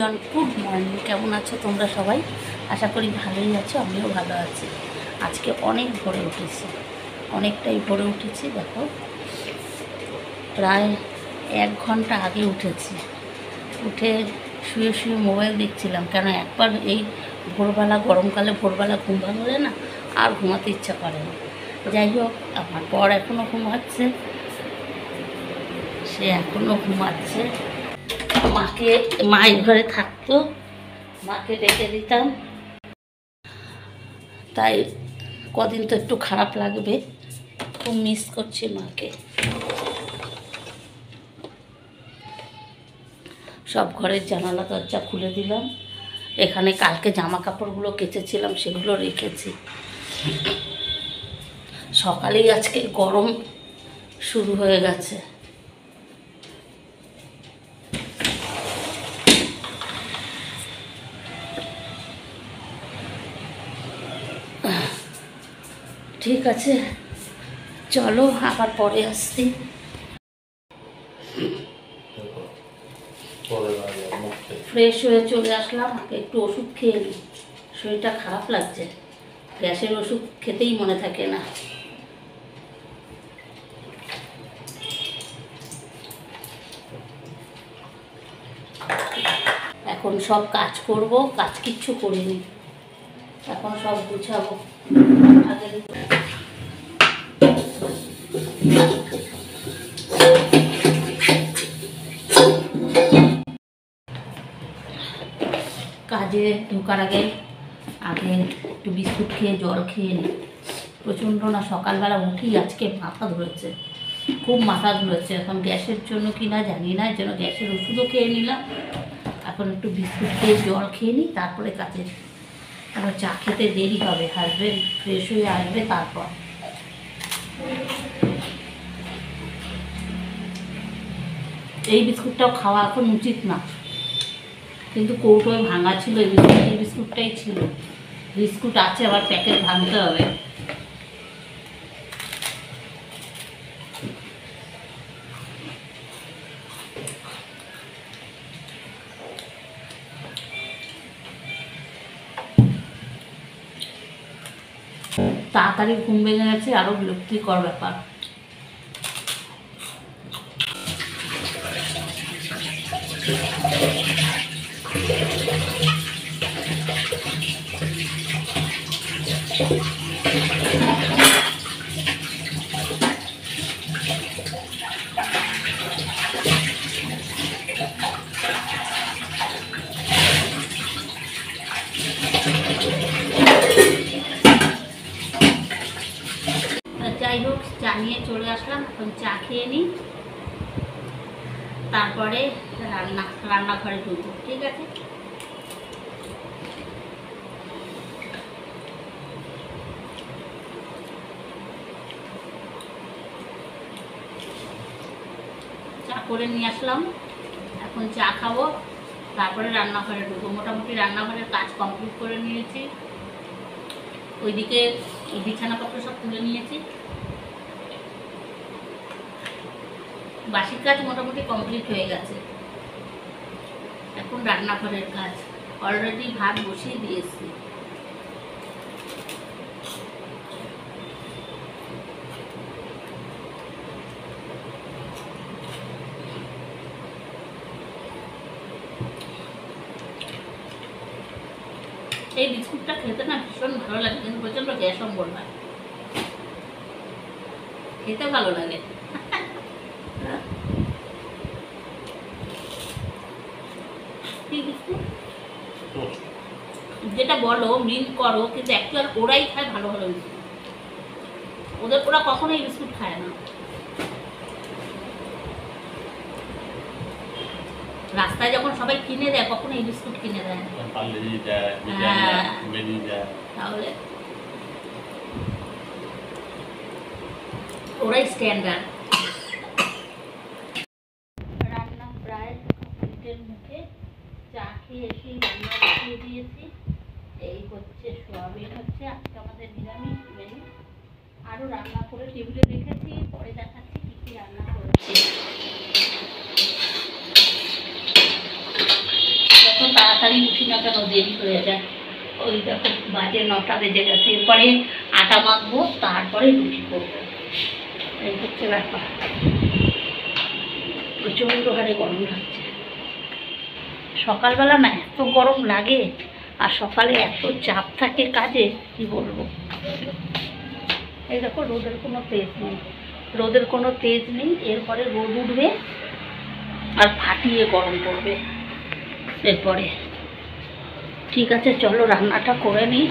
Good morning, কেমন আছো তোমরা সবাই? আশা করি ভালোই আছো, আমিও ভালো আছি। আজকে অনেক ভোরে উঠেছি, অনেকটাই ভোরে উঠেছি। দেখো, প্রায় 1 ঘন্টা আগে উঠেছি। উঠে শুয়ে শুয়ে মোবাইল দেখছিলাম, কেন একবার এই ভোরবেলা, গরমকালে ভোরবেলা ঘুম ভাঙলে না আর ঘুমাতে ইচ্ছা করে না। যাই হোক, আমার বর এখনও ঘুমাচ্ছে, সে এখনও ঘুমাচ্ছে। মায়ের ঘরে থাকতো, মাকে ডেকে দিতাম, তাই কদিন তো একটু খারাপ লাগবে, খুব মিস করছি মাকে। সব ঘরের জানালা দরজা খুলে দিলাম। এখানে কালকে জামা কাপড়গুলো কেচেছিলাম, সেগুলো রেখেছি। সকালেই আজকে গরম শুরু হয়ে গেছে। ঠিক আছে, চলো আবার পরে আসছি। ফ্রেশ হয়ে চলে আসলাম, একটু ওষুধ খেয়ে নিই, শরীরটা খারাপ লাগছে। গ্যাসের ওষুধ খেতেই মনে থাকে না। এখন সব কাজ করব, কাজ কিচ্ছু করিনি, এখন সব গুছাবো। আগে কাজে ঢোকার আগে একটু বিস্কুট খেয়ে জল খেয়ে নিই। প্রচণ্ড না সকালবেলা উঠি আজকে মাথা ধরেছে, খুব মাথা ধরেছে। এখন গ্যাসের জন্য কি না জানি না, যেন গ্যাসের ওষুধও খেয়ে নিলাম। এখন একটু বিস্কুট খেয়ে জল খেয়ে নিই, তারপরে কাজে। কারণ চা খেতে দেরি হবে, হাজবেন্ড ফ্রেশ হয়ে আসবে তারপর। এই বিস্কুটটাও খাওয়া এখন উচিত না, কিন্তু কৌটোয় ভাঙা ছিল এই বিস্কুটটাই ছিল। বিস্কুট আছে, আবার প্যাকেট ভাঙতে হবে। তাড়াতাড়ি ঘুম ভেঙে গেছে, আরো বিরক্তিকর ব্যাপার। যাই হোক, চা নিয়ে চলে আসলাম, এখন চা খেয়ে নিই, তারপরে রান্নাঘরে ঢুকবো। ঠিক আছে, চা করে নিয়ে আসলাম, এখন চা খাবো, তারপরে রান্নাঘরে ঢুকবো। মোটামুটি রান্নাঘরের কাজ কমপ্লিট করে নিয়েছি। ওইদিকে বিছানাপত্র সব তুলে নিয়েছি, বাসির কাজ মোটামুটি কমপ্লিট হয়ে গেছে। এখন রান্নাঘরের কাজ, অলরেডি ভাত বসিয়ে দিয়েছি। এই বিস্কুটটা খেতে না ভীষণ ভালো লাগে, কিন্তু প্রচন্ড গ্যাস অম্বল হয়। খেতে ভালো লাগে। যেটা বলো মিল করো, কিন্তু অ্যাকচুয়াল ওরাই খায় ভালো ভালো বিস্কুট। ওরা কখনো এই বিস্কুট খায় না। রাস্তায় যখন সবাই কিনে দেয়, কখনো এই বিস্কুট কিনে দেয় না। তাহলে ওরাই স্ট্যান্ডার্ড। রান্না প্রায় কমপ্লিটের মুখে, চা খেয়ে এসে রান্না বসিয়ে দিয়েছি। এই হচ্ছে সোয়াবিন, হচ্ছে আজকে আমাদের নিরামিষ মেনু। আরও রান্না করে টেবিলে রেখেছি, পরে দেখাচ্ছি কী কী রান্না করেছি। তো তাড়াতাড়ি উঠি না কেন, দেরি হয়ে যায়। ওই দেখো বাজে 9টা বেজে গেছে। এরপরে আটা মাখবো, তারপরে রুটি করবো। এই হচ্ছে ব্যাপার। প্রচণ্ড হারে গরম লাগছে। সকালবেলা না এত গরম লাগে, আর সকালে এত চাপ থাকে কাজে, কি বলবো। এই দেখো রোদের কোনো তেজ নেই, রোদের কোনো তেজ নেই। এরপরে রোদ উঠবে আর ফাটিয়ে গরম পড়বে এরপরে। ঠিক আছে, চলো রান্নাটা করে নিই।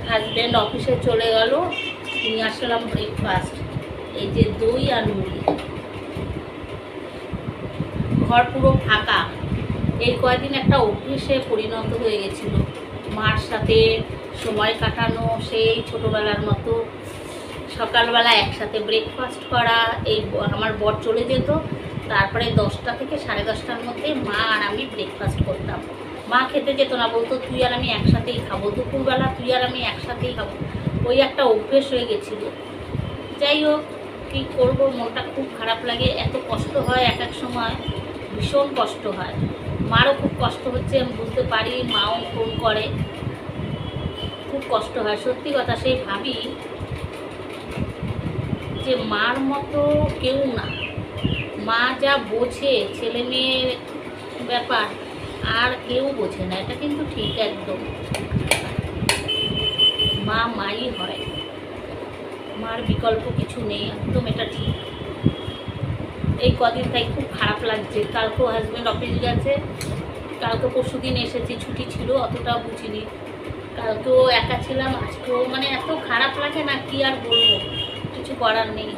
হাজব্যান্ড অফিসে চলে গেল, নিয়ে আসলাম ব্রেকফাস্ট। এই যে দই আর মুড়ি। ঘর পুরো ফাঁকা। এই কয়েকদিন একটা অভ্যেসে পরিণত হয়ে গেছিল, মার সাথে সময় কাটানো সেই ছোটোবেলার মতো। সকালবেলা একসাথে ব্রেকফাস্ট করা। এই আমার বর চলে যেত, তারপরে 10টা থেকে 10:30টার মধ্যে মা আর আমি ব্রেকফাস্ট করতাম। মা খেতে যেত না, বলতো তুই আর আমি একসাথেই খাবো, দুপুরবেলা তুই আর আমি একসাথেই খাবো। ওই একটা অভ্যেস হয়ে গেছিল। যাই হোক, কী করবো, মনটা খুব খারাপ লাগে। এত কষ্ট হয় এক এক সময়, ভীষণ কষ্ট হয়। মারও খুব কষ্ট হচ্ছে আমি বুঝতে পারি, মাও ফোন করে, খুব কষ্ট হয় সত্যি কথা। সেই ভাবি যে মার মতো কেউ না। মা যা বোঝে ছেলে মেয়ে ব্যাপার, আর কেউ বোঝে না, এটা কিন্তু ঠিক একদম। মা মাই হয়, মার বিকল্প কিছু নেই, একদম এটা ঠিক। এই কদিন তাই খুব খারাপ লাগছে। কালকেও হাজব্যান্ড অফিস গেছে, কালকে পরশু দিন এসেছি, ছুটি ছিল, অতটাও বুঝিনি। কালকেও একা ছিলাম, আজকেও মানে এত খারাপ লাগে না, কি আর বলবো, কিছু করার নেই।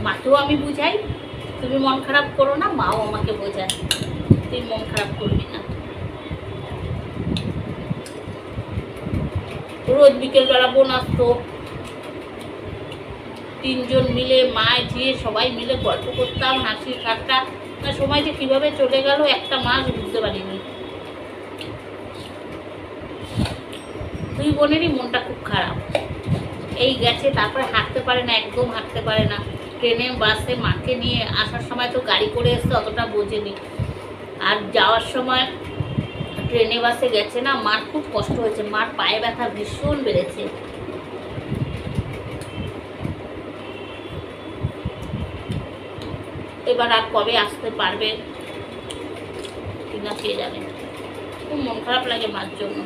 মাকেও আমি বুঝাই তুমি মন খারাপ করো না, মাও আমাকে বোঝায় তুই মন খারাপ করবি না। রোজ বিকেলবেলা বোন আসতো, 3জন মিলে মায় ঝিয়ে সবাই মিলে গল্প করতাম, হাসি ঠাট্টা। সময় যে কীভাবে চলে গেল একটা মাস বুঝতে পারিনি। দুই বোনেরই মনটা খুব খারাপ। এই গেছে, তারপরে হাঁটতে পারে না, একদম হাঁটতে পারে না। ট্রেনে বাসে মাকে নিয়ে আসার সময় তো গাড়ি করে এসছে, অতটা বোঝেনি। আর যাওয়ার সময় ট্রেনে বাসে গেছে না, মার খুব কষ্ট হয়েছে, মার পায়ে ব্যথা ভীষণ বেড়েছে। এবার আর কবে আসতে পারবে কিনা কে জানে। খুব মন খারাপ লাগে মার জন্য,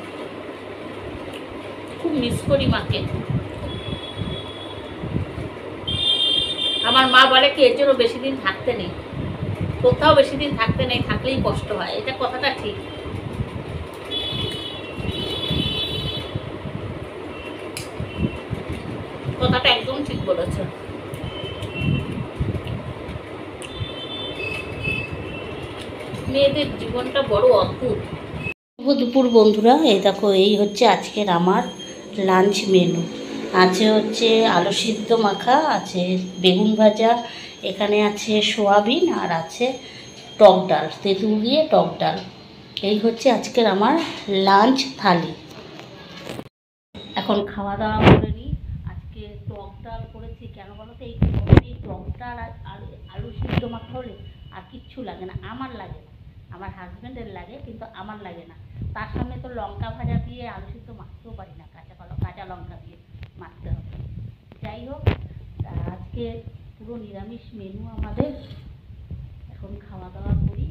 খুব মিস করি মাকে। আমার মা বলে কি, এর জন্য বেশি দিন থাকতে নেই, কোথাও বেশি দিন থাকতে নেই, থাকলেই কষ্ট হয়। এটা কথাটা ঠিক। কথাটা একদম ঠিক বলেছ। মেয়েদের জীবনটা বড় অদ্ভুত। দুপুর বন্ধুরা, এই দেখো এই হচ্ছে আজকের আমার লাঞ্চ মেনু। আছে হচ্ছে আলু সিদ্ধ মাখা, আছে বেগুন ভাজা, এখানে আছে সোয়াবিন, আর আছে টক ডাল, তেঁতুল দিয়ে টক ডাল। এই হচ্ছে আজকের আমার লাঞ্চ থালি। এখন খাওয়া দাওয়া করে নিই। আজকে টক ডাল করেছি, কেন বলো তো, এই টক ডাল আর আলু সিদ্ধ মাখা হলে আর কিচ্ছু লাগে না, আমার লাগে না, আমার হাজব্যান্ডের লাগে, কিন্তু আমার লাগে না। তার সামনে তো লঙ্কা ভাজা দিয়ে আলু সিদ্ধ মাখতেও পারি না, কাঁচা লঙ্কা দিয়ে মাখতে হবে। যাই হোক, আজকে পুরো নিরামিষ মেনু আমাদের। এখন খাওয়া দাওয়া করি।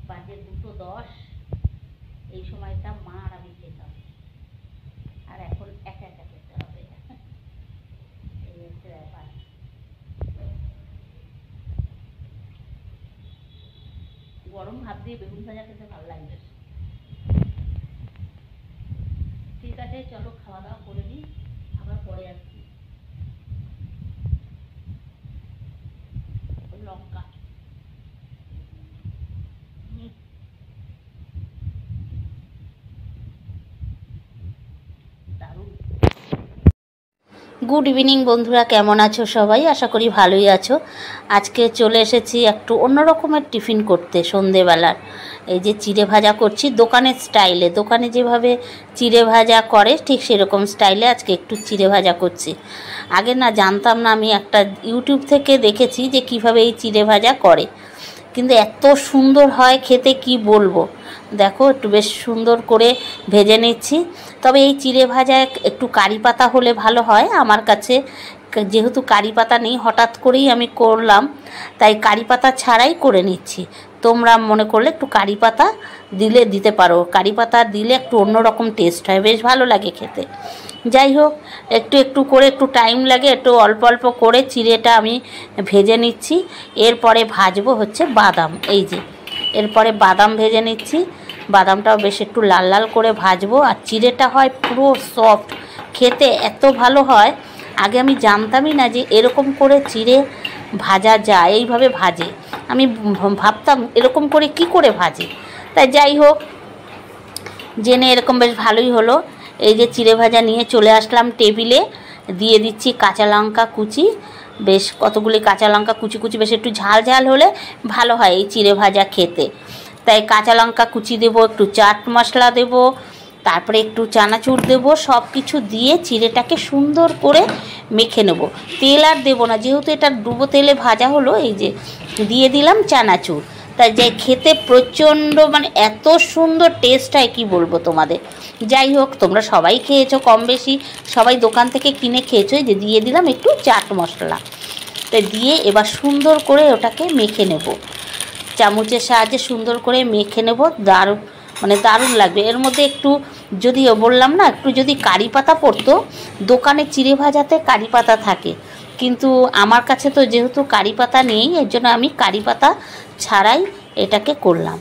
বাজে 2:10। এই সময়টা মা আর আমি খেতাম, আর এখন একা একা খেতে হবে। এই হচ্ছে ব্যাপার। গরম ভাত দিয়ে বেগুন ভাজা খেতে ভালো লাগবে। ঠিক আছে, চলো খাওয়া দাওয়া করে নিই, আবার পরে আসছি। লঙ্কা দারুণ। গুড ইভিনিং বন্ধুরা, কেমন আছো সবাই? আশা করি ভালোই আছো। আজকে চলে এসেছি একটু অন্য রকমের টিফিন করতে সন্ধেবেলার। এই যে চিড়ে ভাজা করছি দোকানের স্টাইলে, দোকানে যেভাবে চিড়ে ভাজা করে ঠিক সেরকম স্টাইলে আজকে একটু চিড়ে ভাজা করছি। আগে না জানতাম না, আমি একটা ইউটিউব থেকে দেখেছি যে কিভাবে এই চিড়ে ভাজা করে, কিন্তু এত সুন্দর হয় খেতে কি বলবো। দেখো একটু বেশ সুন্দর করে ভেজে নিচ্ছি। তবে এই চিড়ে ভাজা একটু কারি পাতা হলে ভালো হয় আমার কাছে, যেহেতু কারি পাতা নেই হঠাৎ করেই আমি করলাম, তাই কারি পাতা ছাড়াই করে নিচ্ছি। তোমরা মনে করলে একটু কারি পাতা দিলে দিতে পারো, কারি পাতা দিলে একটু অন্যরকম টেস্ট হয়, বেশ ভালো লাগে খেতে। যাই হোক, একটু একটু করে একটু টাইম লাগে, একটু অল্প অল্প করে চিড়েটা আমি ভেজে নিচ্ছি। এরপরে ভাজবো হচ্ছে বাদাম। এই যে এরপরে বাদাম ভেজে নিচ্ছি, বাদামটাও বেশ একটু লাল লাল করে ভাজবো। আর চিড়েটা হয় পুরো সফট, খেতে এত ভালো হয়। আগে আমি জানতামই না যে এরকম করে চিড়ে ভাজা যায়, এইভাবে ভাজে। আমি ভাবতাম এরকম করে কি করে ভাজে। তাই যাই হোক, জেনে এরকম বেশ ভালোই হলো। এই যে চিড়ে ভাজা নিয়ে চলে আসলাম টেবিলে, দিয়ে দিচ্ছি কাঁচা লঙ্কা কুচি, বেশ কতগুলি কাঁচা লঙ্কা কুচি কুচি, বেশ একটু ঝাল ঝাল হলে ভালো হয় এই চিড়ে ভাজা খেতে। তাই কাঁচা লঙ্কা কুচি দেবো, একটু চাট মশলা দেবো, তারপরে একটু চানাচুর দেবো, সব কিছু দিয়ে চিড়েটাকে সুন্দর করে মেখে নেব। তেল আর দেবো না, যেহেতু এটা ডুবো তেলে ভাজা হলো। এই যে দিয়ে দিলাম চানাচুর, তাই যাই খেতে প্রচণ্ড মানে এত সুন্দর টেস্ট হয় কি বলবো তোমাদের। যাই হোক, তোমরা সবাই খেয়েছো কম বেশি, সবাই দোকান থেকে কিনে খেয়েছো। এই যে দিয়ে দিলাম একটু চাট মশলা, তাই দিয়ে এবার সুন্দর করে ওটাকে মেখে নেব, চামচের সাহায্যে সুন্দর করে মেখে নেব। দারুণ মানে দারুণ লাগবে। এর মধ্যে একটু যদি বললাম না, একটু যদি কারি পাতা পড়তো, দোকানে চিড়ে ভাজাতে কারি পাতা থাকে, কিন্তু আমার কাছে তো যেহেতু কারি পাতা নেই, এর জন্য আমি কারি পাতা ছাড়াই এটাকে করলাম।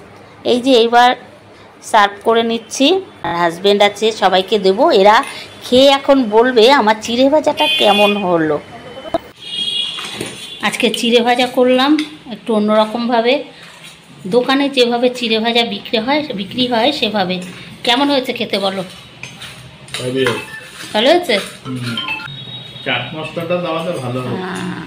এই যে এইবার সার্ভ করে নিচ্ছি, আর হাজব্যান্ড আছে, সবাইকে দেবো। এরা খেয়ে এখন বলবে আমার চিড়ে ভাজাটা কেমন হলো। আজকে চিড়ে ভাজা করলাম একটু অন্যরকমভাবে, দোকানে যেভাবে চিড়ে ভাজা বিক্রি হয় সেভাবে। কেমন হয়েছে খেতে বলো? ভালো হয়েছে। চাট মশলাটা দেওয়াতে ভালো। হ্যাঁ।